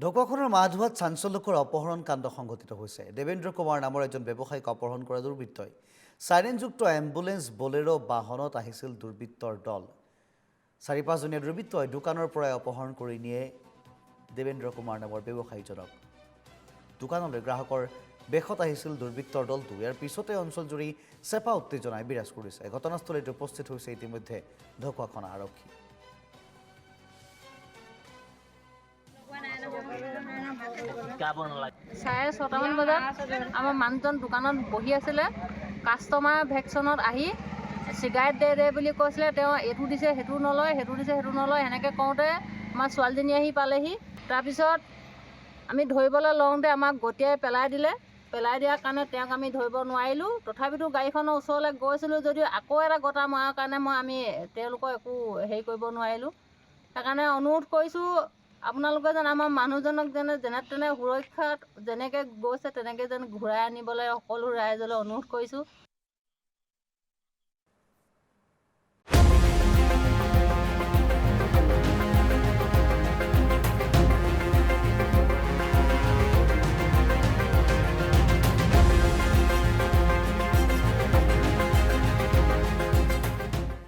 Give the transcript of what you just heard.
ঢকুৱাখনৰ মাধুৱাত চাঞ্চল্যকৰ অপহৰণ কাণ্ড সংঘটিত হৈছে। দেৱেন্দ্ৰ কুমাৰ নামৰ এজন ব্যৱসায়ীক অপহৰণ কৰা দুৰ্বৃত্তই চাইৰেনযুক্ত এম্বুলেন্স বলেৰো বাহনত আহিছিল দুৰ্বৃত্তৰ দল। ৪-৫জনীয়া দুৰ্বৃত্তই দোকানৰ পৰাই অপহৰণ কৰি নিয়ে দেৱেন্দ্ৰ কুমাৰ নামৰ ব্যৱসায়ীজনক। দোকানলৈ গ্ৰাহকৰ বেশত আহিছিল দুৰ্বৃত্তৰ দলটো। ইয়াৰ পিছতে অঞ্চলজুৰি চেপা উত্তেজনাই বিৰাজ কৰিছে। ঘটনাস্থলীত উপস্থিত হৈছে ইতিমধ্যে ঢকুৱাখনা আৰক্ষী। চাৰে ৬টামান বজাত আমাৰ মানুহজন দোকানত বহি আছিলে। কাষ্টমাৰ ভেকশ্যনত আহি চিগাৰেট দে বুলি কৈছিলে। তেওঁ এইটো দিছে সেইটো নলয়, সেইটো দিছে সেইটো নলয়, সেনেকৈ কওঁতে আমাৰ ছোৱালীজনী আহি পালেহি। তাৰপিছত আমি ধৰিবলৈ লওঁতে আমাক গতিয়াই পেলাই দিলে। পেলাই দিয়াৰ কাৰণে তেওঁক আমি ধৰিব নোৱাৰিলোঁ। তথাপিতো গাড়ীখনৰ ওচৰলৈ গৈছিলোঁ যদিও আকৌ এটা গতা মৰাৰ কাৰণে আমি তেওঁলোকক একো হেৰি কৰিব নোৱাৰিলোঁ। সেইকাৰণে অনুৰোধ কৰিছোঁ আপোনালোকে যেন আমাৰ মানুহজনক যেনে তেনে সুৰক্ষাত যেনেকৈ গৈছে তেনেকৈ যেন ঘূৰাই আনিবলৈ সকলো ৰাইজলৈ অনুৰোধ কৰিছোঁ।